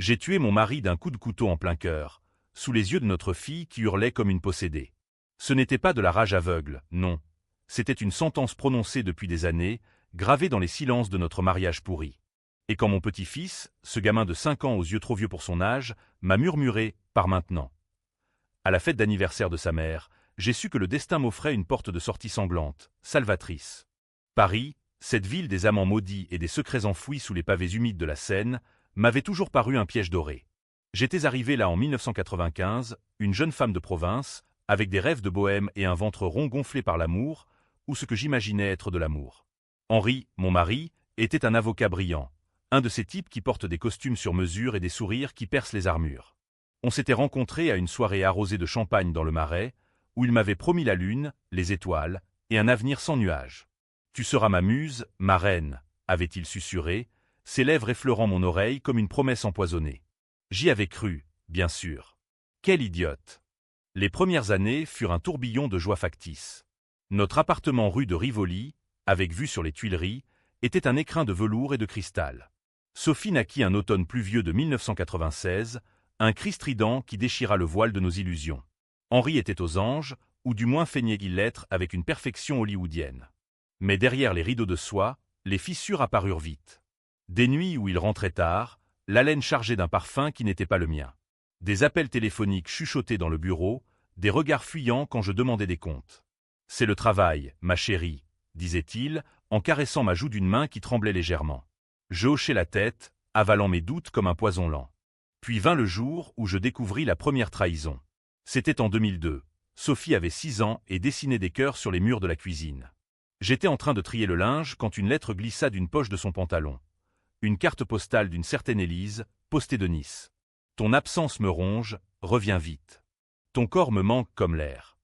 J'ai tué mon mari d'un coup de couteau en plein cœur, sous les yeux de notre fille qui hurlait comme une possédée. Ce n'était pas de la rage aveugle, non. C'était une sentence prononcée depuis des années, gravée dans les silences de notre mariage pourri. Et quand mon petit-fils, ce gamin de 5 ans aux yeux trop vieux pour son âge, m'a murmuré « par maintenant ». À la fête d'anniversaire de sa mère, j'ai su que le destin m'offrait une porte de sortie sanglante, salvatrice. Paris, cette ville des amants maudits et des secrets enfouis sous les pavés humides de la Seine, m'avait toujours paru un piège doré. J'étais arrivé là en 1995, une jeune femme de province, avec des rêves de bohème et un ventre rond gonflé par l'amour, ou ce que j'imaginais être de l'amour. Henri, mon mari, était un avocat brillant, un de ces types qui portent des costumes sur mesure et des sourires qui percent les armures. On s'était rencontrés à une soirée arrosée de champagne dans le Marais, où il m'avait promis la lune, les étoiles, et un avenir sans nuages. « Tu seras ma muse, ma reine », avait-il susurré, ses lèvres effleurant mon oreille comme une promesse empoisonnée. J'y avais cru, bien sûr. Quelle idiote! Les premières années furent un tourbillon de joie factice. Notre appartement rue de Rivoli, avec vue sur les Tuileries, était un écrin de velours et de cristal. Sophie naquit un automne pluvieux de 1996, un cri strident qui déchira le voile de nos illusions. Henri était aux anges, ou du moins feignait-il l'être avec une perfection hollywoodienne. Mais derrière les rideaux de soie, les fissures apparurent vite. Des nuits où il rentrait tard, l'haleine chargée d'un parfum qui n'était pas le mien. Des appels téléphoniques chuchotés dans le bureau, des regards fuyants quand je demandais des comptes. « C'est le travail, ma chérie », disait-il, en caressant ma joue d'une main qui tremblait légèrement. Je hochai la tête, avalant mes doutes comme un poison lent. Puis vint le jour où je découvris la première trahison. C'était en 2002. Sophie avait 6 ans et dessinait des cœurs sur les murs de la cuisine. J'étais en train de trier le linge quand une lettre glissa d'une poche de son pantalon. Une carte postale d'une certaine Élise, postée de Nice. « Ton absence me ronge, reviens vite. Ton corps me manque comme l'air. »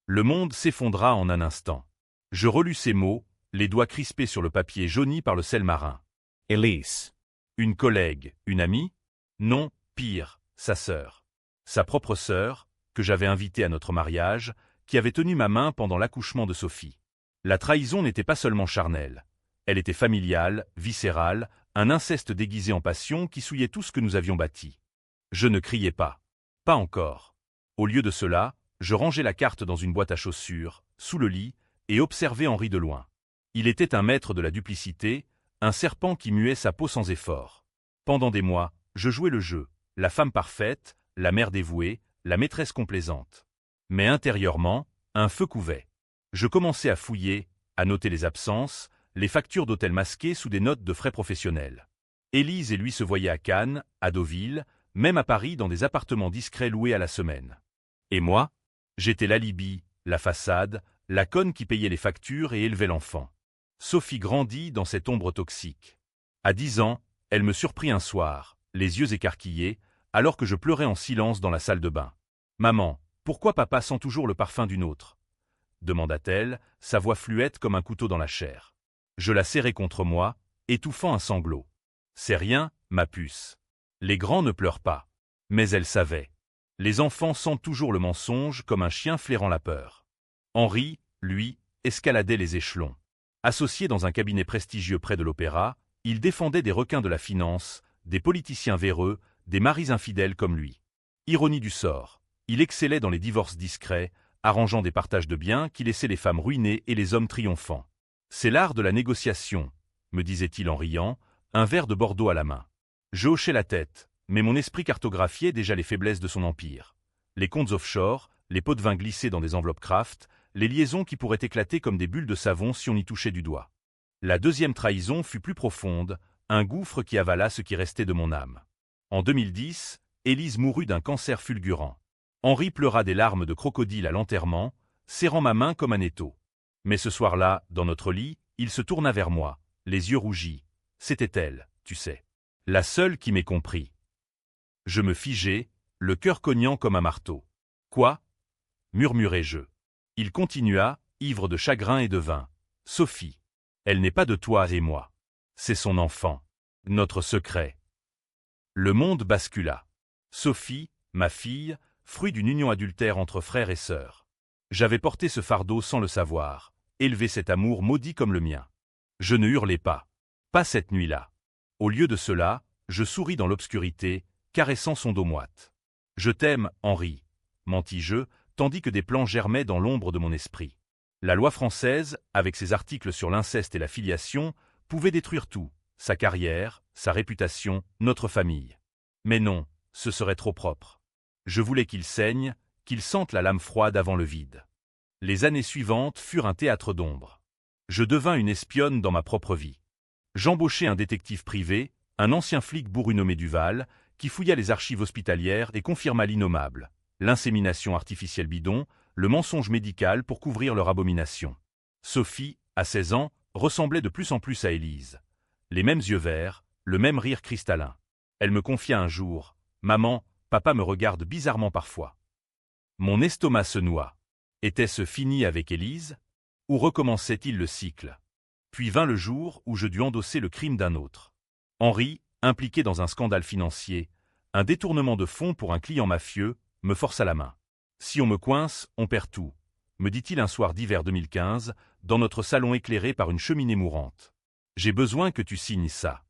Le monde s'effondra en un instant. Je relus ces mots, les doigts crispés sur le papier jauni par le sel marin. Élise. Une collègue, une amie? Non, pire, sa sœur. Sa propre sœur, que j'avais invitée à notre mariage, qui avait tenu ma main pendant l'accouchement de Sophie. La trahison n'était pas seulement charnelle. Elle était familiale, viscérale, un inceste déguisé en passion qui souillait tout ce que nous avions bâti. Je ne criais pas. Pas encore. Au lieu de cela, je rangeais la carte dans une boîte à chaussures, sous le lit, et observais Henri de loin. Il était un maître de la duplicité, un serpent qui muait sa peau sans effort. Pendant des mois, je jouais le jeu, la femme parfaite, la mère dévouée, la maîtresse complaisante. Mais intérieurement, un feu couvait. Je commençais à fouiller, à noter les absences, les factures d'hôtels masquées sous des notes de frais professionnels. Élise et lui se voyaient à Cannes, à Deauville, même à Paris dans des appartements discrets loués à la semaine. Et moi? J'étais l'alibi, la façade, la conne qui payait les factures et élevait l'enfant. Sophie grandit dans cette ombre toxique. À 10 ans, elle me surprit un soir, les yeux écarquillés, alors que je pleurais en silence dans la salle de bain. « Maman, pourquoi papa sent toujours le parfum d'une autre ?» demanda-t-elle, sa voix fluette comme un couteau dans la chair. Je la serrai contre moi, étouffant un sanglot. « C'est rien, ma puce. Les grands ne pleurent pas. » Mais elle savait. Les enfants sentent toujours le mensonge comme un chien flairant la peur. Henri, lui, escaladait les échelons. Associé dans un cabinet prestigieux près de l'opéra, il défendait des requins de la finance, des politiciens véreux, des maris infidèles comme lui. Ironie du sort, il excellait dans les divorces discrets, arrangeant des partages de biens qui laissaient les femmes ruinées et les hommes triomphants. « C'est l'art de la négociation », me disait-il en riant, un verre de Bordeaux à la main. Je hochais la tête, mais mon esprit cartographiait déjà les faiblesses de son empire. Les comptes offshore, les pots de vin glissés dans des enveloppes Kraft, les liaisons qui pourraient éclater comme des bulles de savon si on y touchait du doigt. La deuxième trahison fut plus profonde, un gouffre qui avala ce qui restait de mon âme. En 2010, Élise mourut d'un cancer fulgurant. Henri pleura des larmes de crocodile à l'enterrement, serrant ma main comme un étau. Mais ce soir-là, dans notre lit, il se tourna vers moi, les yeux rougis. C'était elle, tu sais. La seule qui m'ait compris. Je me figeai, le cœur cognant comme un marteau. « Quoi ?» murmurai-je. Il continua, ivre de chagrin et de vin. « Sophie. Elle n'est pas de toi et moi. C'est son enfant. Notre secret. » Le monde bascula. Sophie, ma fille, fruit d'une union adultère entre frères et sœurs. J'avais porté ce fardeau sans le savoir, élevé cet amour maudit comme le mien. Je ne hurlais pas. Pas cette nuit-là. Au lieu de cela, Je souris dans l'obscurité, caressant son dos moite. Je t'aime, Henri, mentis-je, tandis que des plans germaient dans l'ombre de mon esprit. La loi française, avec ses articles sur l'inceste et la filiation, pouvait détruire tout, sa carrière, sa réputation, notre famille. Mais non, ce serait trop propre. Je voulais qu'il saigne, qu'il sente la lame froide avant le vide. Les années suivantes furent un théâtre d'ombre. Je devins une espionne dans ma propre vie. J'embauchai un détective privé, un ancien flic bourru nommé Duval, qui fouilla les archives hospitalières et confirma l'innommable, l'insémination artificielle bidon, le mensonge médical pour couvrir leur abomination. Sophie, à 16 ans, ressemblait de plus en plus à Élise. Les mêmes yeux verts, le même rire cristallin. Elle me confia un jour, « Maman, papa me regarde bizarrement parfois. » Mon estomac se noua. Était-ce fini avec Élise? Ou recommençait-il le cycle? Puis vint le jour où je dus endosser le crime d'un autre. Henri, impliqué dans un scandale financier, un détournement de fonds pour un client mafieux, me força la main. « Si on me coince, on perd tout », me dit-il un soir d'hiver 2015, dans notre salon éclairé par une cheminée mourante. « J'ai besoin que tu signes ça. »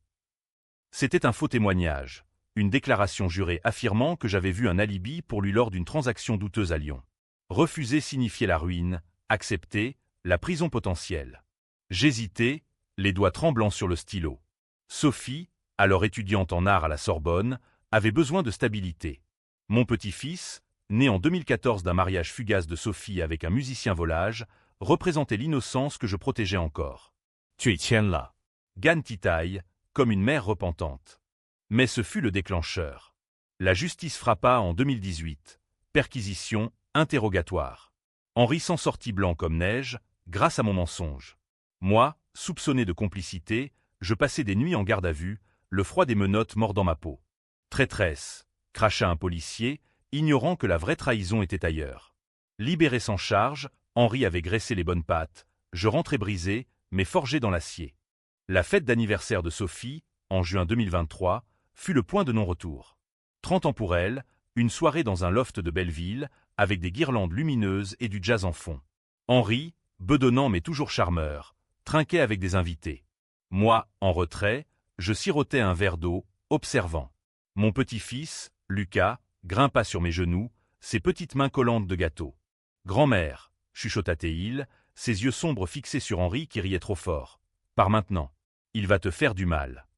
C'était un faux témoignage, une déclaration jurée affirmant que j'avais vu un alibi pour lui lors d'une transaction douteuse à Lyon. Refuser signifiait la ruine, accepter, la prison potentielle. J'hésitais, les doigts tremblants sur le stylo. Sophie, alors étudiante en art à la Sorbonne, avait besoin de stabilité. Mon petit-fils, né en 2014 d'un mariage fugace de Sophie avec un musicien volage, représentait l'innocence que je protégeais encore. Tu es tiens là. Gan titaille, comme une mère repentante. Mais ce fut le déclencheur. La justice frappa en 2018. Perquisition, interrogatoire. Henri s'en sortit blanc comme neige, grâce à mon mensonge. Moi, soupçonné de complicité, je passais des nuits en garde à vue, le froid des menottes mordant ma peau. Traîtresse, cracha un policier, ignorant que la vraie trahison était ailleurs. Libéré sans charge, Henri avait graissé les bonnes pattes, je rentrais brisé, mais forgé dans l'acier. La fête d'anniversaire de Sophie, en juin 2023, fut le point de non-retour. 30 ans pour elle, une soirée dans un loft de Belleville, avec des guirlandes lumineuses et du jazz en fond. Henri, bedonnant mais toujours charmeur, trinquait avec des invités. Moi, en retrait, je sirotais un verre d'eau, observant. Mon petit-fils, Lucas, grimpa sur mes genoux, ses petites mains collantes de gâteau. « Grand-mère » chuchota Théil, ses yeux sombres fixés sur Henri qui riait trop fort. « Par maintenant. Il va te faire du mal. »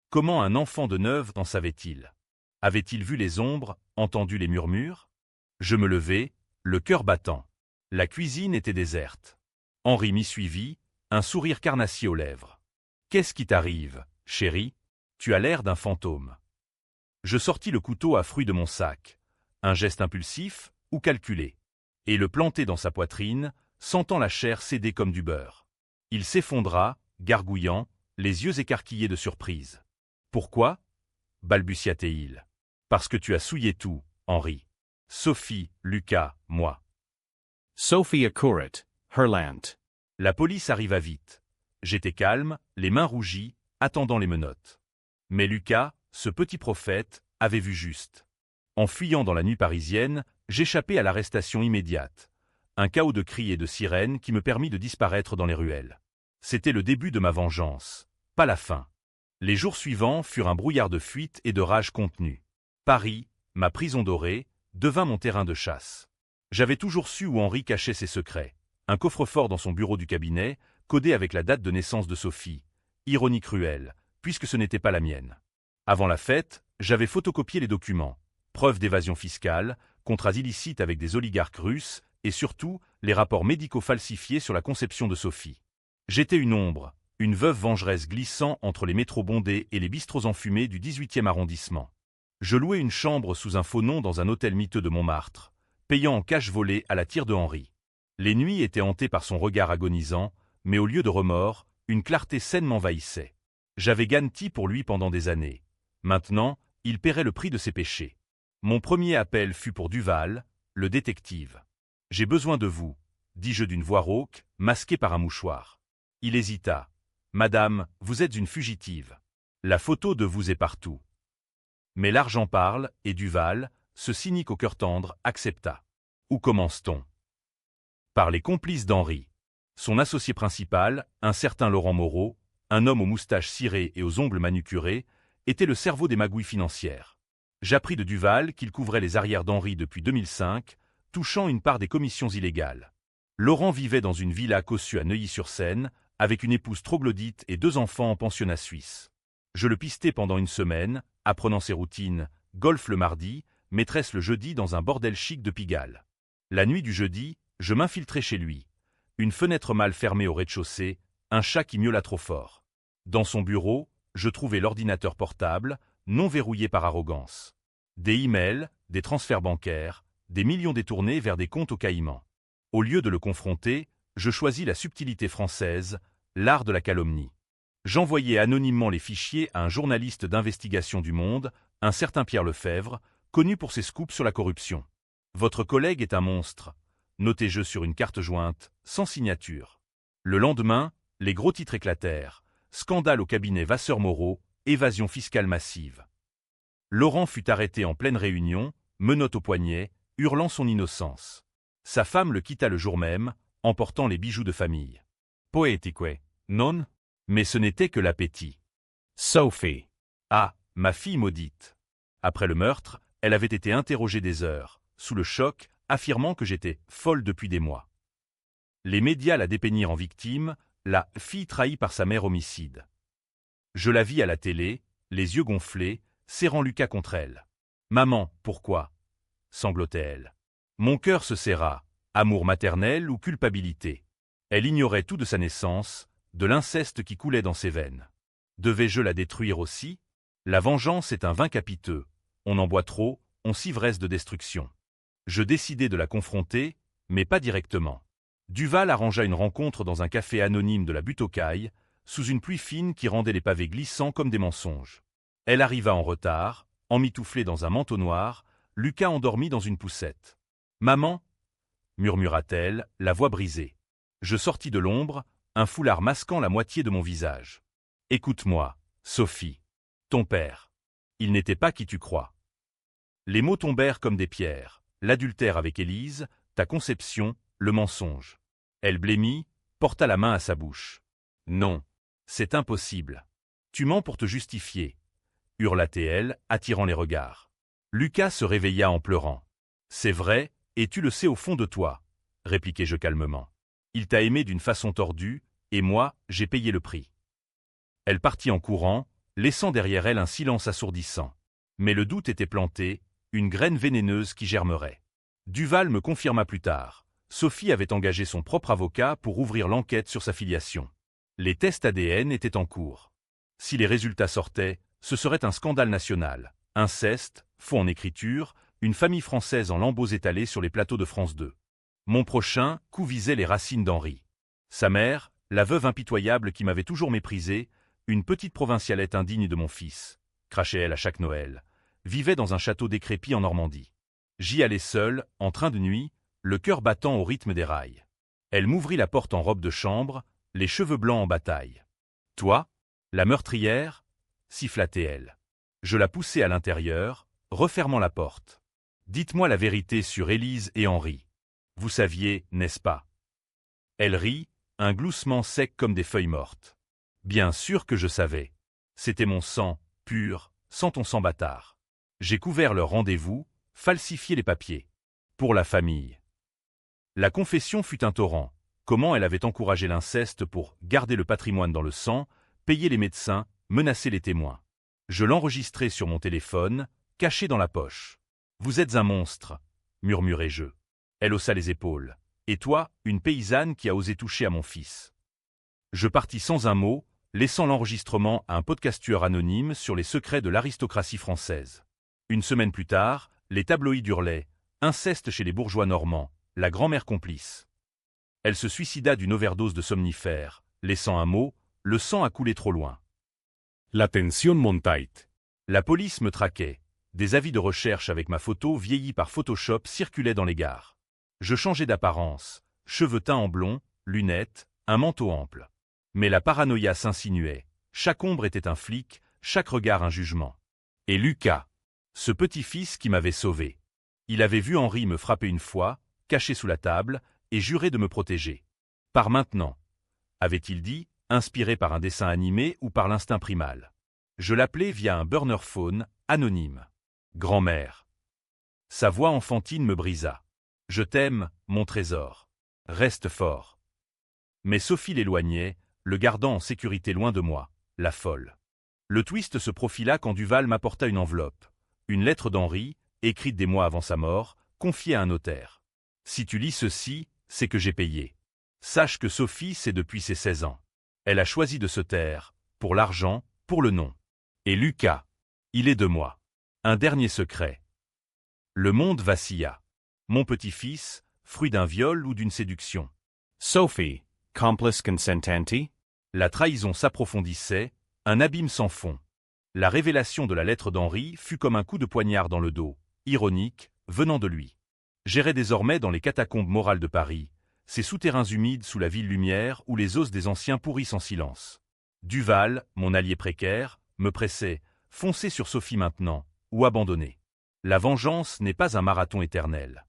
Comment un enfant de 9 ans en savait-il? Avait-il vu les ombres, entendu les murmures? Je me levai, le cœur battant. La cuisine était déserte. Henri m'y suivit, un sourire carnassier aux lèvres. « Qu'est-ce qui t'arrive, chérie? Tu as l'air d'un fantôme. » Je sortis le couteau à fruits de mon sac, un geste impulsif ou calculé, et le plantai dans sa poitrine, sentant la chair céder comme du beurre. Il s'effondra, gargouillant, les yeux écarquillés de surprise. « Pourquoi » balbutia-t-il. « Parce que tu as souillé tout, Henri. Sophie, Lucas, moi. » Sophie accourait, Herland. La police arriva vite. J'étais calme, les mains rougies, attendant les menottes. Mais Lucas, ce petit prophète, avait vu juste. En fuyant dans la nuit parisienne, j'échappai à l'arrestation immédiate. Un chaos de cris et de sirènes qui me permit de disparaître dans les ruelles. C'était le début de ma vengeance, pas la fin. Les jours suivants furent un brouillard de fuite et de rage contenue. Paris, ma prison dorée, devint mon terrain de chasse. J'avais toujours su où Henri cachait ses secrets. Un coffre-fort dans son bureau du cabinet, codé avec la date de naissance de Sophie. Ironie cruelle, puisque ce n'était pas la mienne. Avant la fête, j'avais photocopié les documents. Preuves d'évasion fiscale, contrats illicites avec des oligarques russes, et surtout, les rapports médicaux falsifiés sur la conception de Sophie. J'étais une ombre, une veuve vengeresse glissant entre les métros bondés et les bistrots enfumés du 18e arrondissement. Je louais une chambre sous un faux nom dans un hôtel miteux de Montmartre, payant en cash volé à la tire de Henri. Les nuits étaient hantées par son regard agonisant, mais au lieu de remords, une clarté saine m'envahissait. J'avais garanti pour lui pendant des années. Maintenant, il paierait le prix de ses péchés. Mon premier appel fut pour Duval, le détective. « J'ai besoin de vous », dis-je d'une voix rauque, masquée par un mouchoir. Il hésita. « Madame, vous êtes une fugitive. La photo de vous est partout. » Mais l'argent parle, et Duval, ce cynique au cœur tendre, accepta. Où commence-t-on? Par les complices d'Henri. Son associé principal, un certain Laurent Moreau, un homme aux moustaches cirées et aux ongles manucurés, était le cerveau des magouilles financières. J'appris de Duval qu'il couvrait les arrières d'Henri depuis 2005, touchant une part des commissions illégales. Laurent vivait dans une villa cossue à Neuilly-sur-Seine, avec une épouse troglodyte et 2 enfants en pensionnat suisse. Je le pistais pendant une semaine, apprenant ses routines, golf le mardi, maîtresse le jeudi dans un bordel chic de Pigalle. La nuit du jeudi, je m'infiltrais chez lui. Une fenêtre mal fermée au rez-de-chaussée, un chat qui miaula trop fort. Dans son bureau, je trouvais l'ordinateur portable, non verrouillé par arrogance. Des emails, des transferts bancaires, des millions détournés vers des comptes aux Caïmans. Au lieu de le confronter, je choisis la subtilité française, l'art de la calomnie. J'envoyais anonymement les fichiers à un journaliste d'investigation du Monde, un certain Pierre Lefebvre, connu pour ses scoops sur la corruption. Votre collègue est un monstre, notais-je sur une carte jointe, sans signature. Le lendemain, les gros titres éclatèrent. Scandale au cabinet Vasseur-Moreau, évasion fiscale massive. Laurent fut arrêté en pleine réunion, menottes au poignet, hurlant son innocence. Sa femme le quitta le jour même, emportant les bijoux de famille. Poetique, non? Mais ce n'était que l'appétit. Sophie. Ah, ma fille maudite. Après le meurtre, elle avait été interrogée des heures, sous le choc, affirmant que j'étais folle depuis des mois. Les médias la dépeignirent en victime, la fille trahie par sa mère homicide. Je la vis à la télé, les yeux gonflés, serrant Lucas contre elle. « Maman, pourquoi ?» sanglotait-elle. Mon cœur se serra, amour maternel ou culpabilité. Elle ignorait tout de sa naissance, de l'inceste qui coulait dans ses veines. Devais-je la détruire aussi? La vengeance est un vin capiteux. On en boit trop, on s'ivresse de destruction. Je décidai de la confronter, mais pas directement. Duval arrangea une rencontre dans un café anonyme de la Butte aux Cailles, sous une pluie fine qui rendait les pavés glissants comme des mensonges. Elle arriva en retard, emmitouflée dans un manteau noir, Lucas endormi dans une poussette. « Maman » murmura-t-elle, la voix brisée. Je sortis de l'ombre, un foulard masquant la moitié de mon visage. « Écoute-moi, Sophie. Ton père. Il n'était pas qui tu crois. » Les mots tombèrent comme des pierres. L'adultère avec Élise, ta conception, le mensonge. Elle blêmit, porta la main à sa bouche. « Non, c'est impossible. Tu mens pour te justifier. » hurla-t-elle, attirant les regards. Lucas se réveilla en pleurant. « C'est vrai, et tu le sais au fond de toi, » répliquai-je calmement. « Il t'a aimé d'une façon tordue, et moi, j'ai payé le prix. » Elle partit en courant, laissant derrière elle un silence assourdissant. Mais le doute était planté, une graine vénéneuse qui germerait. Duval me confirma plus tard. Sophie avait engagé son propre avocat pour ouvrir l'enquête sur sa filiation. Les tests ADN étaient en cours. Si les résultats sortaient, ce serait un scandale national. Inceste, faux en écriture, une famille française en lambeaux étalés sur les plateaux de France 2. Mon prochain coup visait les racines d'Henri. Sa mère, la veuve impitoyable qui m'avait toujours méprisé, une petite provincialette indigne de mon fils, crachait-elle à chaque Noël, vivait dans un château décrépit en Normandie. J'y allais seul, en train de nuit, le cœur battant au rythme des rails. Elle m'ouvrit la porte en robe de chambre, les cheveux blancs en bataille. « Toi, la meurtrière ?» siffla-t-elle. Je la poussai à l'intérieur, refermant la porte. « Dites-moi la vérité sur Élise et Henri. Vous saviez, n'est-ce pas ?» Elle rit, un gloussement sec comme des feuilles mortes. « Bien sûr que je savais. C'était mon sang, pur, sans ton sang bâtard. J'ai couvert leur rendez-vous, falsifié les papiers. Pour la famille. » La confession fut un torrent. Comment elle avait encouragé l'inceste pour garder le patrimoine dans le sang, payer les médecins, menacer les témoins. Je l'enregistrai sur mon téléphone, caché dans la poche. « Vous êtes un monstre, » murmurai-je. Elle haussa les épaules. « Et toi, une paysanne qui a osé toucher à mon fils. » Je partis sans un mot, laissant l'enregistrement à un podcastueur anonyme sur les secrets de l'aristocratie française. Une semaine plus tard, les tabloïds hurlaient « Inceste chez les bourgeois normands, la grand-mère complice. » Elle se suicida d'une overdose de somnifères, laissant un mot « Le sang a coulé trop loin. » La tensión montait. La police me traquait. Des avis de recherche avec ma photo vieillie par Photoshop circulaient dans les gares. Je changeais d'apparence, cheveux teints en blond, lunettes, un manteau ample. Mais la paranoïa s'insinuait. Chaque ombre était un flic, chaque regard un jugement. Et Lucas, ce petit-fils qui m'avait sauvé. Il avait vu Henri me frapper une fois, caché sous la table, et juré de me protéger. Par maintenant, avait-il dit, inspiré par un dessin animé ou par l'instinct primal. Je l'appelais via un burner phone, anonyme. Grand-mère. Sa voix enfantine me brisa. Je t'aime, mon trésor. Reste fort. Mais Sophie l'éloignait, le gardant en sécurité loin de moi, la folle. Le twist se profila quand Duval m'apporta une enveloppe. Une lettre d'Henri, écrite des mois avant sa mort, confiée à un notaire. Si tu lis ceci, c'est que j'ai payé. Sache que Sophie, c'est depuis ses 16 ans. Elle a choisi de se taire, pour l'argent, pour le nom. Et Lucas, il est de moi. Un dernier secret. Le monde vacilla. Mon petit-fils, fruit d'un viol ou d'une séduction. Sophie, complice consentanti? La trahison s'approfondissait, un abîme sans fond. La révélation de la lettre d'Henri fut comme un coup de poignard dans le dos, ironique, venant de lui. J'errais désormais dans les catacombes morales de Paris, ces souterrains humides sous la ville lumière où les os des anciens pourrissent en silence. Duval, mon allié précaire, me pressait, foncez sur Sophie maintenant, ou abandonnez. La vengeance n'est pas un marathon éternel.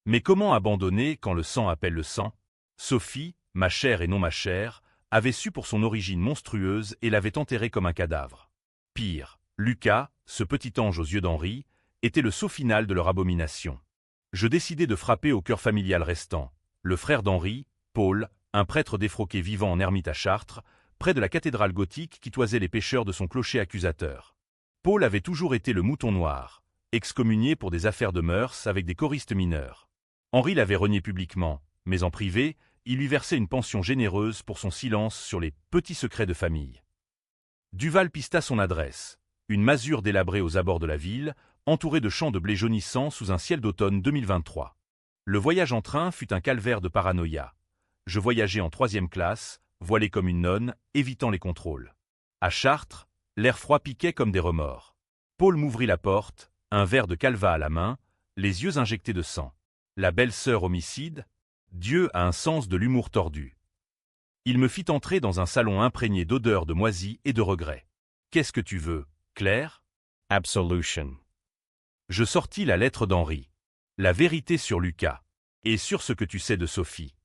Mais comment abandonner quand le sang appelle le sang? Sophie, ma chère et non ma chère, avait su pour son origine monstrueuse et l'avait enterrée comme un cadavre. Pire, Lucas, ce petit ange aux yeux d'Henri, était le sceau final de leur abomination. Je décidai de frapper au cœur familial restant, le frère d'Henri, Paul, un prêtre défroqué vivant en ermite à Chartres, près de la cathédrale gothique qui toisait les pécheurs de son clocher accusateur. Paul avait toujours été le mouton noir, excommunié pour des affaires de mœurs avec des choristes mineurs. Henri l'avait renié publiquement, mais en privé, il lui versait une pension généreuse pour son silence sur les petits secrets de famille. Duval pista son adresse, une masure délabrée aux abords de la ville, entourée de champs de blé jaunissants sous un ciel d'automne 2023. Le voyage en train fut un calvaire de paranoïa. Je voyageais en 3e classe, voilé comme une nonne, évitant les contrôles. À Chartres, l'air froid piquait comme des remords. Paul m'ouvrit la porte, un verre de calva à la main, les yeux injectés de sang. La belle-sœur homicide, Dieu a un sens de l'humour tordu. Il me fit entrer dans un salon imprégné d'odeurs de moisis et de regrets. Qu'est-ce que tu veux, Claire? Absolution. Je sortis la lettre d'Henri. La vérité sur Lucas. Et sur ce que tu sais de Sophie.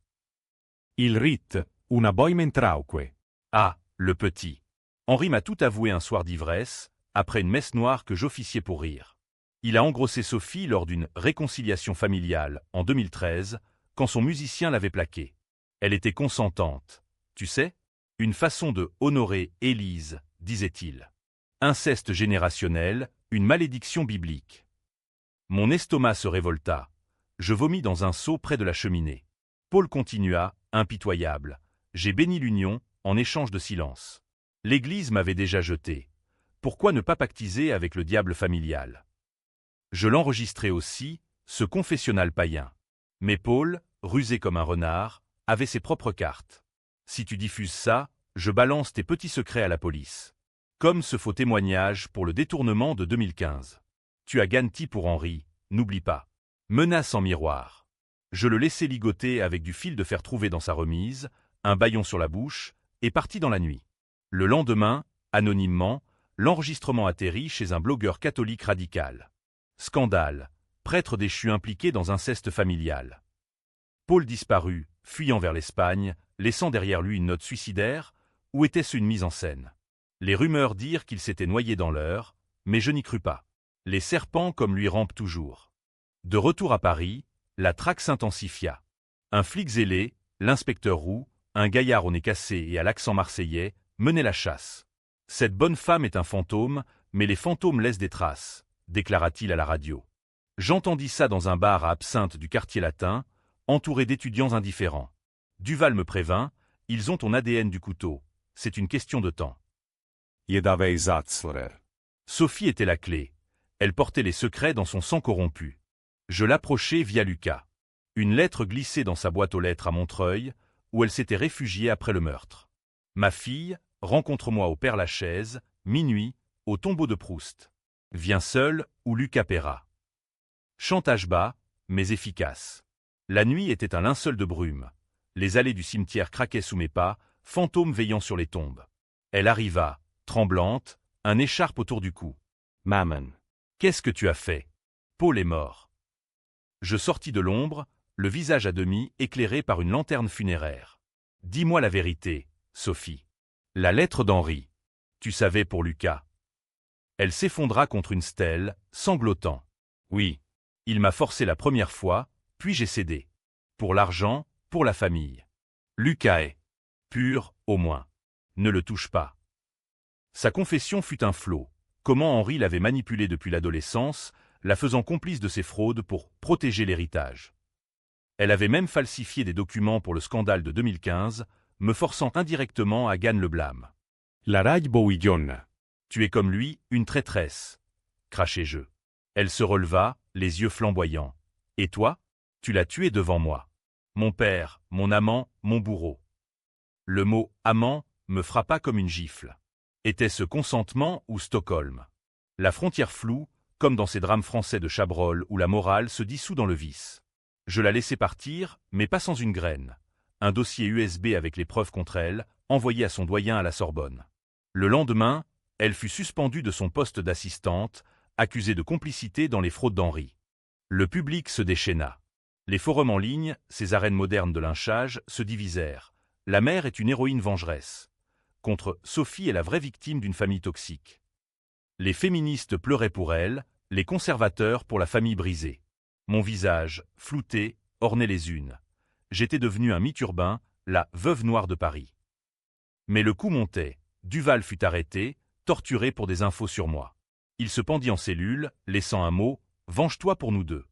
Il rite, una boimentrauque. Ah, le petit. Henri m'a tout avoué un soir d'ivresse, après une messe noire que j'officiais pour rire. Il a engrossé Sophie lors d'une réconciliation familiale, en 2013, quand son musicien l'avait plaquée. Elle était consentante. Tu sais, une façon de honorer Élise, disait-il. Inceste générationnel, une malédiction biblique. Mon estomac se révolta. Je vomis dans un seau près de la cheminée. Paul continua, impitoyable. J'ai béni l'union, en échange de silence. L'Église m'avait déjà jeté. Pourquoi ne pas pactiser avec le diable familial? Je l'enregistrai aussi, ce confessionnal païen. Mais Paul, rusé comme un renard, avait ses propres cartes. Si tu diffuses ça, je balance tes petits secrets à la police. Comme ce faux témoignage pour le détournement de 2015. Tu as Ganti pour Henri, n'oublie pas. Menace en miroir. Je le laissai ligoter avec du fil de fer trouvé dans sa remise, un bâillon sur la bouche, et parti dans la nuit. Le lendemain, anonymement, l'enregistrement atterrit chez un blogueur catholique radical. Scandale. Prêtre déchu impliqué dans inceste familial. Paul disparut, fuyant vers l'Espagne, laissant derrière lui une note suicidaire, ou était-ce une mise en scène? Les rumeurs dirent qu'il s'était noyé dans l'Eure, mais je n'y crus pas. Les serpents comme lui rampent toujours. De retour à Paris, la traque s'intensifia. Un flic zélé, l'inspecteur Roux, un gaillard au nez cassé et à l'accent marseillais, menait la chasse. Cette bonne femme est un fantôme, mais les fantômes laissent des traces, déclara-t-il à la radio. J'entendis ça dans un bar à absinthe du quartier latin, entouré d'étudiants indifférents. Duval me prévint, ils ont ton ADN du couteau, c'est une question de temps. Sophie était la clé. Elle portait les secrets dans son sang corrompu. Je l'approchai via Lucas. Une lettre glissée dans sa boîte aux lettres à Montreuil, où elle s'était réfugiée après le meurtre. Ma fille, rencontre-moi au Père-Lachaise, minuit, au tombeau de Proust. Viens seul ou Lucas paiera. Chantage bas, mais efficace. La nuit était un linceul de brume. Les allées du cimetière craquaient sous mes pas, fantômes veillant sur les tombes. Elle arriva, tremblante, un écharpe autour du cou. Mammon. Qu'est-ce que tu as fait? Paul est mort. Je sortis de l'ombre, le visage à demi éclairé par une lanterne funéraire. Dis-moi la vérité, Sophie. La lettre d'Henri. Tu savais pour Lucas. Elle s'effondra contre une stèle, sanglotant. Oui. Il m'a forcé la première fois, puis j'ai cédé. Pour l'argent, pour la famille. Lucas est pur, au moins. Ne le touche pas. Sa confession fut un flot. Comment Henri l'avait manipulée depuis l'adolescence, la faisant complice de ses fraudes pour protéger l'héritage. Elle avait même falsifié des documents pour le scandale de 2015, me forçant indirectement à gagner le blâme. La rage bouillonne. Tu es comme lui, une traîtresse. Crachai-je. Elle se releva, les yeux flamboyants. Et toi? Tu l'as tué devant moi. Mon père, mon amant, mon bourreau. Le mot « amant » me frappa comme une gifle. Était-ce consentement ou Stockholm? La frontière floue, comme dans ces drames français de Chabrol où la morale se dissout dans le vice. Je la laissai partir, mais pas sans une graine. Un dossier USB avec les preuves contre elle, envoyé à son doyen à la Sorbonne. Le lendemain, elle fut suspendue de son poste d'assistante, accusée de complicité dans les fraudes d'Henri. Le public se déchaîna. Les forums en ligne, ces arènes modernes de lynchage, se divisèrent. La mère est une héroïne vengeresse. Contre Sophie est la vraie victime d'une famille toxique. Les féministes pleuraient pour elle, les conservateurs pour la famille brisée. Mon visage, flouté, ornait les unes. J'étais devenu un mythe urbain, la veuve noire de Paris. Mais le coup montait. Duval fut arrêté, torturé pour des infos sur moi. Il se pendit en cellule, laissant un mot « Venge-toi pour nous deux ».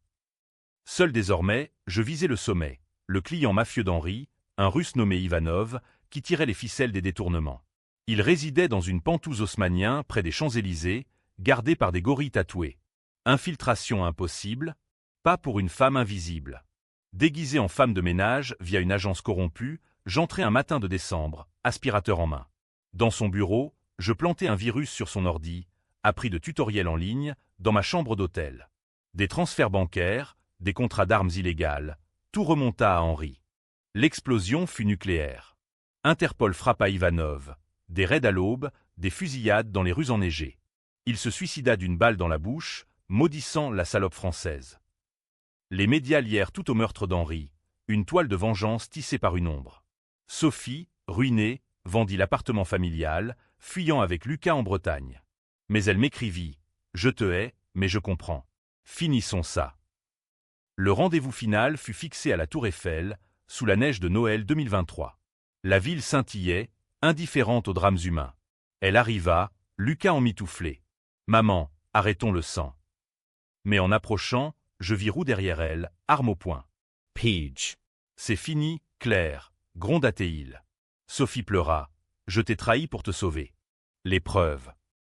Seul désormais, je visais le sommet, le client mafieux d'Henri, un Russe nommé Ivanov, qui tirait les ficelles des détournements. Il résidait dans une pentouse haussmannien près des Champs-Élysées, gardé par des gorilles tatoués. Infiltration impossible, pas pour une femme invisible. Déguisé en femme de ménage via une agence corrompue, j'entrai un matin de décembre, aspirateur en main. Dans son bureau, je plantai un virus sur son ordi, appris de tutoriels en ligne, dans ma chambre d'hôtel. Des transferts bancaires, des contrats d'armes illégales, tout remonta à Henri. L'explosion fut nucléaire. Interpol frappa Ivanov, des raids à l'aube, des fusillades dans les rues enneigées. Il se suicida d'une balle dans la bouche, maudissant la salope française. Les médias lièrent tout au meurtre d'Henri, une toile de vengeance tissée par une ombre. Sophie, ruinée, vendit l'appartement familial, fuyant avec Lucas en Bretagne. Mais elle m'écrivit « Je te hais, mais je comprends. Finissons ça ». Le rendez-vous final fut fixé à la Tour Eiffel, sous la neige de Noël 2023. La ville scintillait, indifférente aux drames humains. Elle arriva, Lucas emmitouflé. « Maman, arrêtons le sang ». Mais en approchant, je vis Roux derrière elle, arme au poing. « Peach. »« C'est fini, Claire », gronda-t-il. Sophie pleura. « Je t'ai trahi pour te sauver. Les preuves.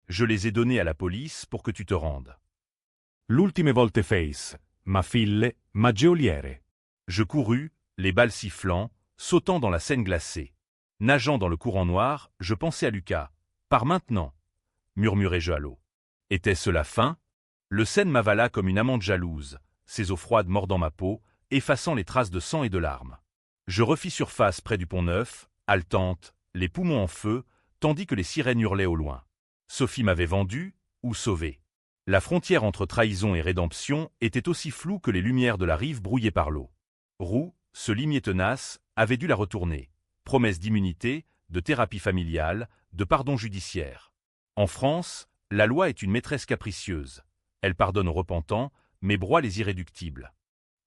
Je les ai données à la police pour que tu te rendes. » L'ultime volte face, ma fille, ma geoliere. Je courus, les balles sifflant, sautant dans la Seine glacée. Nageant dans le courant noir, je pensais à Lucas. « Par maintenant !» murmurai-je à l'eau. Était-ce la fin? Le Seine m'avala comme une amante jalouse, ses eaux froides mordant ma peau, effaçant les traces de sang et de larmes. Je refis surface près du Pont-Neuf, haletante, les poumons en feu, tandis que les sirènes hurlaient au loin. Sophie m'avait vendu ou sauvé. La frontière entre trahison et rédemption était aussi floue que les lumières de la rive brouillées par l'eau. Roux, ce limier tenace, avait dû la retourner. Promesse d'immunité, de thérapie familiale, de pardon judiciaire. En France, la loi est une maîtresse capricieuse. Elle pardonne aux repentants, mais broie les irréductibles.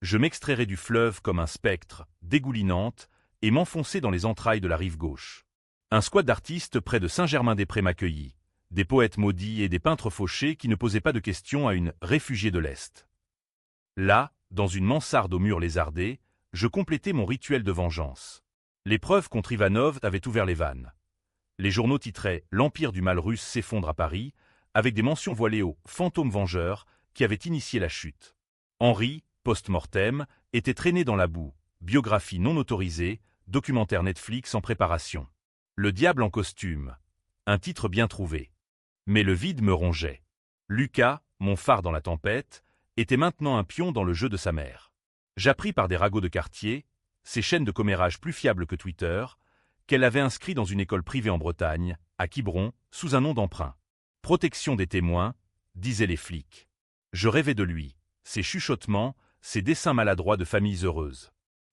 Je m'extrairai du fleuve comme un spectre, dégoulinante, et m'enfonçai dans les entrailles de la rive gauche. Un squat d'artistes près de Saint-Germain-des-Prés m'accueillit. Des poètes maudits et des peintres fauchés qui ne posaient pas de questions à une réfugiée de l'Est. Là, dans une mansarde aux murs lézardés, je complétais mon rituel de vengeance. Les preuves contre Ivanov avaient ouvert les vannes. Les journaux titraient « L'empire du mal russe s'effondre à Paris », avec des mentions voilées au « fantôme vengeur » qui avait initié la chute. Henri, post-mortem, était traîné dans la boue, biographie non autorisée, documentaire Netflix en préparation. Le diable en costume, un titre bien trouvé. Mais le vide me rongeait. Lucas, mon phare dans la tempête, était maintenant un pion dans le jeu de sa mère. J'appris par des ragots de quartier, ces chaînes de commérage plus fiables que Twitter, qu'elle avait inscrit dans une école privée en Bretagne, à Quiberon, sous un nom d'emprunt. Protection des témoins, disaient les flics. Je rêvais de lui, ses chuchotements, ses dessins maladroits de familles heureuses.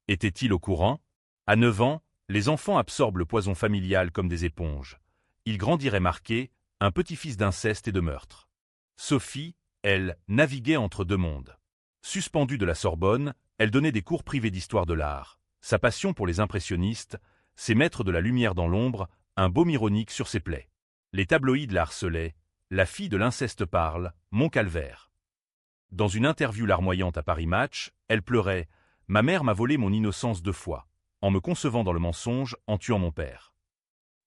Était-il au courant? À 9 ans, les enfants absorbent le poison familial comme des éponges. Il grandirait marqué, un petit-fils d'inceste et de meurtre. Sophie, elle, naviguait entre deux mondes. Suspendue de la Sorbonne, elle donnait des cours privés d'histoire de l'art. Sa passion pour les impressionnistes, ses maîtres de la lumière dans l'ombre, un baume ironique sur ses plaies. Les tabloïds la harcelaient, la fille de l'inceste parle, mon calvaire. Dans une interview larmoyante à Paris Match, elle pleurait « Ma mère m'a volé mon innocence 2 fois, en me concevant dans le mensonge, en tuant mon père. »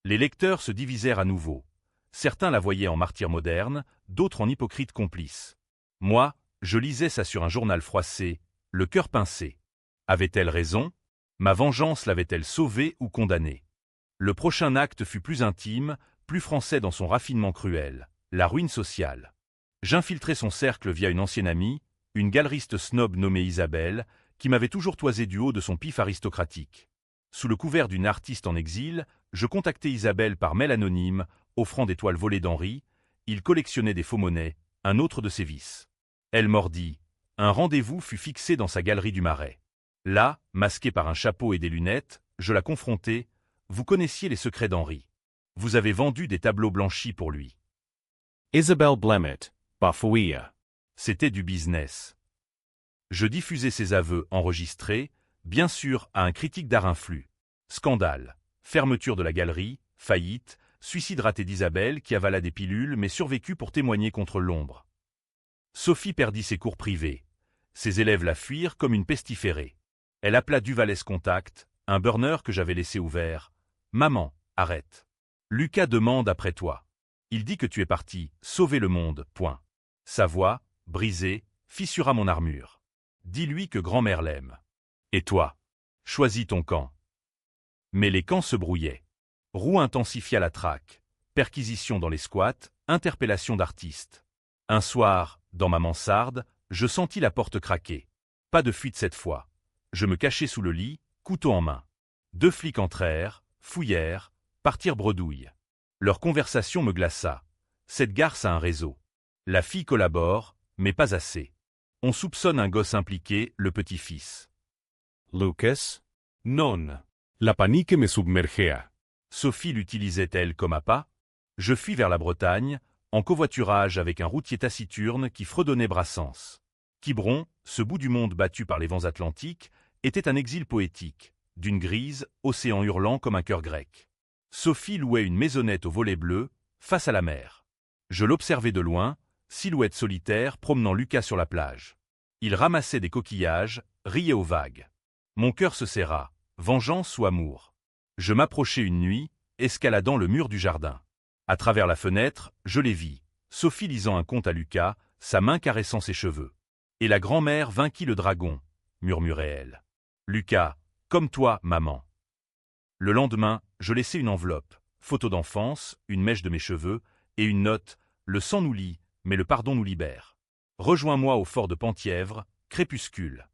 Les lecteurs se divisèrent à nouveau. Certains la voyaient en martyr moderne, d'autres en hypocrite complice. Moi, je lisais ça sur un journal froissé, le cœur pincé. Avait-elle raison? Ma vengeance l'avait-elle sauvée ou condamnée? Le prochain acte fut plus intime, plus français dans son raffinement cruel, la ruine sociale. J'infiltrai son cercle via une ancienne amie, une galeriste snob nommée Isabelle, qui m'avait toujours toisé du haut de son pif aristocratique. Sous le couvert d'une artiste en exil, je contactai Isabelle par mail anonyme, offrant des toiles volées d'Henri. Il collectionnait des faux-monnaies, un autre de ses vices. Elle mordit. Un rendez-vous fut fixé dans sa galerie du Marais. Là, masqué par un chapeau et des lunettes, je la confrontai. Vous connaissiez les secrets d'Henri. Vous avez vendu des tableaux blanchis pour lui. Isabel Blemett, Bafouia. C'était du business. Je diffusai ses aveux enregistrés, bien sûr à un critique d'art influx. Scandale, fermeture de la galerie, faillite, suicide raté d'Isabelle qui avala des pilules mais survécut pour témoigner contre l'ombre. Sophie perdit ses cours privés. Ses élèves la fuirent comme une pestiférée. Elle appela Duvalès Contact, un burner que j'avais laissé ouvert. « Maman, arrête. Lucas demande après toi. Il dit que tu es parti, sauver le monde, point. » Sa voix, brisée, fissura mon armure. Dis-lui que grand-mère l'aime. Et toi? Choisis ton camp. Mais les camps se brouillaient. Roux intensifia la traque. Perquisition dans les squats, interpellation d'artistes. Un soir, dans ma mansarde, je sentis la porte craquer. Pas de fuite cette fois. Je me cachai sous le lit, couteau en main. 2 flics entrèrent, fouillèrent, partirent bredouille. Leur conversation me glaça. Cette garce a un réseau. La fille collabore, mais pas assez. On soupçonne un gosse impliqué, le petit-fils. Lucas? Non. La panique me submergea. Sophie l'utilisait-elle comme appât? Je fuis vers la Bretagne, en covoiturage avec un routier taciturne qui fredonnait Brassens. Quiberon, ce bout du monde battu par les vents atlantiques, était un exil poétique, d'une grise, océan hurlant comme un cœur grec. Sophie louait une maisonnette aux volets bleus, face à la mer. Je l'observais de loin, silhouette solitaire promenant Lucas sur la plage. Il ramassait des coquillages, riait aux vagues. Mon cœur se serra, vengeance ou amour. Je m'approchai une nuit, escaladant le mur du jardin. À travers la fenêtre, je les vis, Sophie lisant un conte à Lucas, sa main caressant ses cheveux. Et la grand-mère vainquit le dragon, murmurait-elle. Lucas, comme toi, maman. Le lendemain, je laissai une enveloppe, photo d'enfance, une mèche de mes cheveux, et une note, le sang nous lie, mais le pardon nous libère. Rejoins-moi au fort de Penthièvre, crépuscule.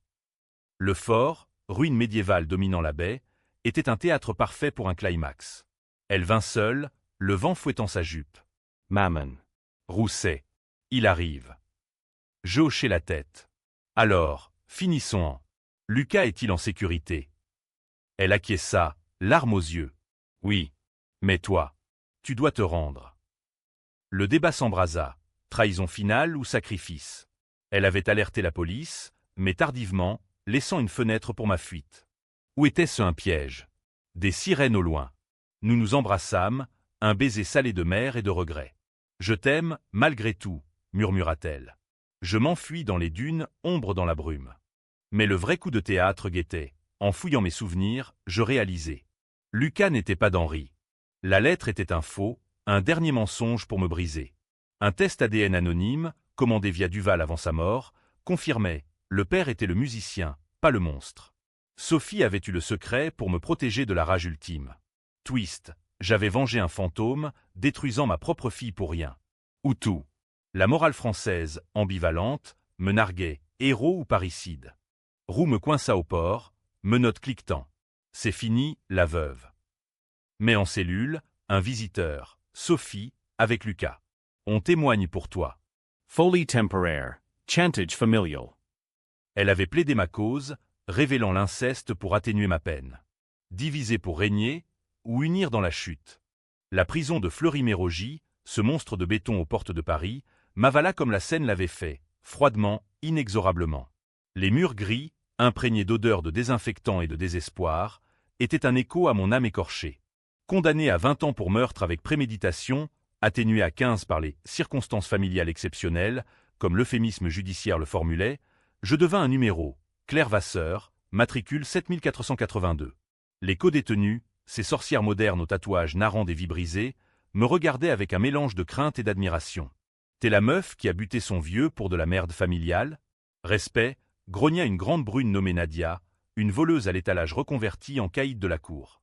Le fort, ruine médiévale dominant la baie, était un théâtre parfait pour un climax. Elle vint seule, le vent fouettant sa jupe. Mammon. Rousset. Il arrive. Je hochai la tête. Alors, finissons en. Lucas est-il en sécurité? Elle acquiesça, larmes aux yeux. Oui. Mais toi, tu dois te rendre. Le débat s'embrasa. Trahison finale ou sacrifice? Elle avait alerté la police, mais tardivement, laissant une fenêtre pour ma fuite. Où était-ce un piège? Des sirènes au loin. Nous nous embrassâmes, un baiser salé de mer et de regret. Je t'aime, malgré tout, murmura-t-elle. Je m'enfuis dans les dunes, ombre dans la brume. Mais le vrai coup de théâtre guettait. En fouillant mes souvenirs, je réalisai. Lucas n'était pas d'Henri. La lettre était un faux, un dernier mensonge pour me briser. Un test ADN anonyme, commandé via Duval avant sa mort, confirmait, le père était le musicien, pas le monstre. Sophie avait eu le secret pour me protéger de la rage ultime. Twist, j'avais vengé un fantôme, détruisant ma propre fille pour rien. Ou tout. La morale française, ambivalente, me narguait, héros ou parricide. Roux me coinça au port, menottes cliquetant. C'est fini, la veuve. Mais en cellule, un visiteur, Sophie, avec Lucas. On témoigne pour toi. Folie temporaire. Chantage familial. Elle avait plaidé ma cause, révélant l'inceste pour atténuer ma peine. Diviser pour régner, ou unir dans la chute. La prison de Fleury-Mérogis, ce monstre de béton aux portes de Paris, m'avala comme la Seine l'avait fait, froidement, inexorablement. Les murs gris, imprégnés d'odeurs de désinfectant et de désespoir, étaient un écho à mon âme écorchée. Condamné à 20 ans pour meurtre avec préméditation, atténué à 15 par les circonstances familiales exceptionnelles, comme l'euphémisme judiciaire le formulait, je devins un numéro, Claire Vasseur, matricule 7482. Les codétenus, ces sorcières modernes aux tatouages narrant des vies brisées, me regardaient avec un mélange de crainte et d'admiration. T'es la meuf qui a buté son vieux pour de la merde familiale? Respect, grogna une grande brune nommée Nadia, une voleuse à l'étalage reconvertie en caïd de la cour.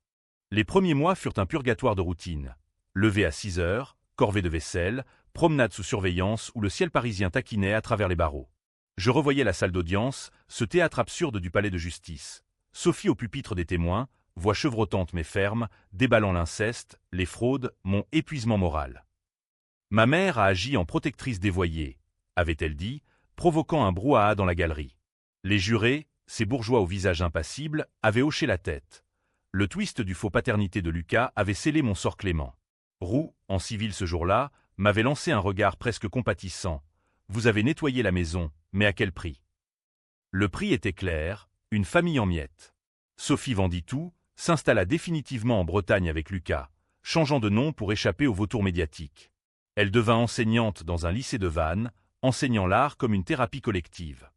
Les premiers mois furent un purgatoire de routine. Levé à 6 heures, corvée de vaisselle, promenade sous surveillance où le ciel parisien taquinait à travers les barreaux. Je revoyais la salle d'audience, ce théâtre absurde du palais de justice. Sophie au pupitre des témoins, voix chevrotante mais ferme, déballant l'inceste, les fraudes, mon épuisement moral. Ma mère a agi en protectrice dévoyée, avait-elle dit, provoquant un brouhaha dans la galerie. Les jurés, ces bourgeois au visage impassible, avaient hoché la tête. Le twist du faux paternité de Lucas avait scellé mon sort clément. Roux, en civil ce jour-là, m'avait lancé un regard presque compatissant. Vous avez nettoyé la maison, mais à quel prix? Le prix était clair, une famille en miettes. Sophie vendit tout, s'installa définitivement en Bretagne avec Lucas, changeant de nom pour échapper au vautour médiatique. Elle devint enseignante dans un lycée de Vannes, enseignant l'art comme une thérapie collective.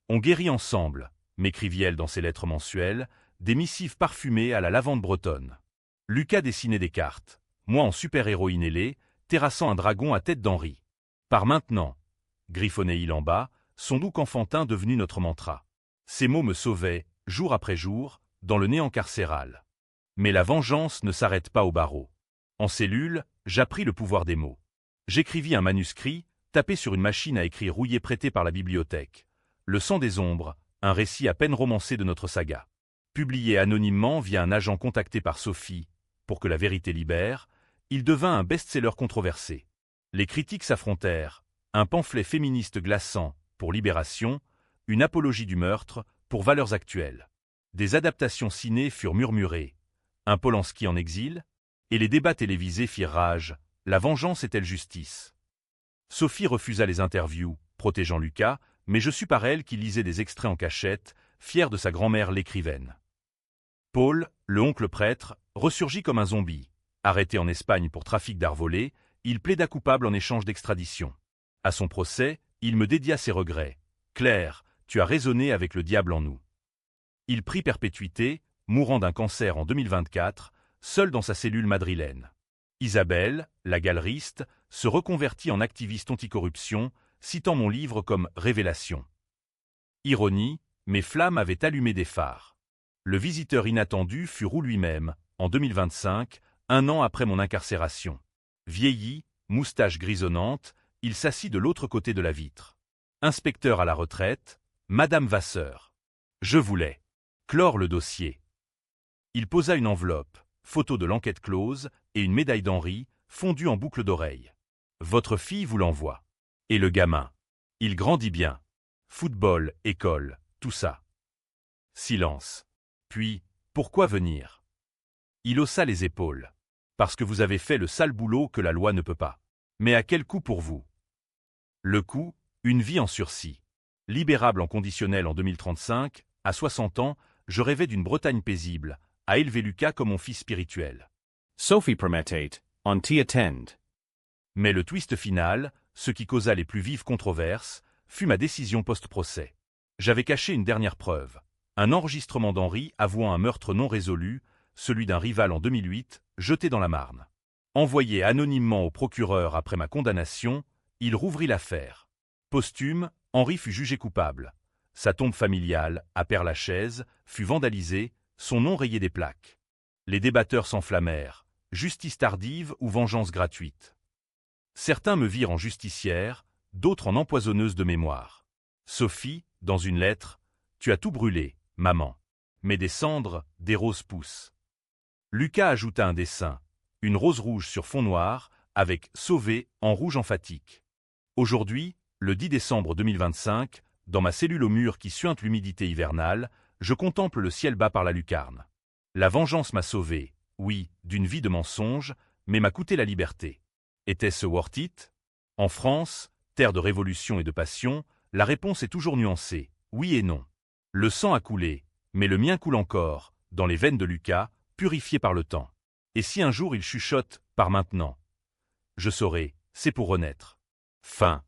On guérit ensemble, m'écrivit-elle dans ses lettres mensuelles, des missives parfumées à la lavande bretonne. Lucas dessinait des cartes, moi en super-héroïne ailée, terrassant un dragon à tête d'Henri. Par maintenant, griffonnait-il en bas, son doux qu'enfantin devenu notre mantra. Ces mots me sauvaient, jour après jour, dans le néant carcéral. Mais la vengeance ne s'arrête pas au barreau. En cellule, j'appris le pouvoir des mots. J'écrivis un manuscrit, tapé sur une machine à écrire rouillée prêtée par la bibliothèque. Le sang des ombres, un récit à peine romancé de notre saga. Publié anonymement via un agent contacté par Sophie, pour que la vérité libère, il devint un best-seller controversé. Les critiques s'affrontèrent, un pamphlet féministe glaçant, pour Libération, une apologie du meurtre, pour Valeurs Actuelles. Des adaptations ciné furent murmurées, un Polanski en exil, et les débats télévisés firent rage, la vengeance est-elle justice? Sophie refusa les interviews, protégeant Lucas, mais je sus par elle qu'il lisait des extraits en cachette, fier de sa grand-mère l'écrivaine. Paul, le oncle prêtre, ressurgit comme un zombie. Arrêté en Espagne pour trafic d'art volé, il plaida coupable en échange d'extradition. À son procès, il me dédia ses regrets. « Claire, tu as raisonné avec le diable en nous. » Il prit perpétuité, mourant d'un cancer en 2024, seul dans sa cellule madrilène. Isabelle, la galeriste, se reconvertit en activiste anticorruption, citant mon livre comme révélation. Ironie, mes flammes avaient allumé des phares. Le visiteur inattendu fut Roux lui-même, en 2025, un an après mon incarcération. Vieilli, moustache grisonnante, il s'assit de l'autre côté de la vitre. Inspecteur à la retraite, Madame Vasseur. Je voulais clore le dossier. Il posa une enveloppe, photo de l'enquête close, et une médaille d'Henri, fondue en boucle d'oreille. Votre fille vous l'envoie. Et le gamin. Il grandit bien. Football, école, tout ça. Silence. Puis, pourquoi venir? Il haussa les épaules. Parce que vous avez fait le sale boulot que la loi ne peut pas. Mais à quel coût pour vous? Le coût, une vie en sursis. Libérable en conditionnel en 2035, à 60 ans, je rêvais d'une Bretagne paisible, à élever Lucas comme mon fils spirituel. Sophie promettait, on t'y attend. Mais le twist final, ce qui causa les plus vives controverses, fut ma décision post-procès. J'avais caché une dernière preuve. Un enregistrement d'Henri avouant un meurtre non résolu, celui d'un rival en 2008, jeté dans la Marne. Envoyé anonymement au procureur après ma condamnation, il rouvrit l'affaire. Posthume, Henri fut jugé coupable. Sa tombe familiale, à Père-Lachaise, fut vandalisée, son nom rayé des plaques. Les débatteurs s'enflammèrent, justice tardive ou vengeance gratuite. Certains me virent en justicière, d'autres en empoisonneuse de mémoire. Sophie, dans une lettre, « Tu as tout brûlé, maman. Mais des cendres, des roses poussent. » Lucas ajouta un dessin, une rose rouge sur fond noir, avec « Sauvé » en rouge emphatique. Aujourd'hui, le 10 décembre 2025, dans ma cellule au mur qui suinte l'humidité hivernale, je contemple le ciel bas par la lucarne. La vengeance m'a sauvé, oui, d'une vie de mensonges, mais m'a coûté la liberté. Était-ce worth it? En France, terre de révolution et de passion, la réponse est toujours nuancée, oui et non. Le sang a coulé, mais le mien coule encore, dans les veines de Lucas, purifié par le temps. Et si un jour il chuchote, par maintenant? Je saurai, c'est pour renaître. Fin.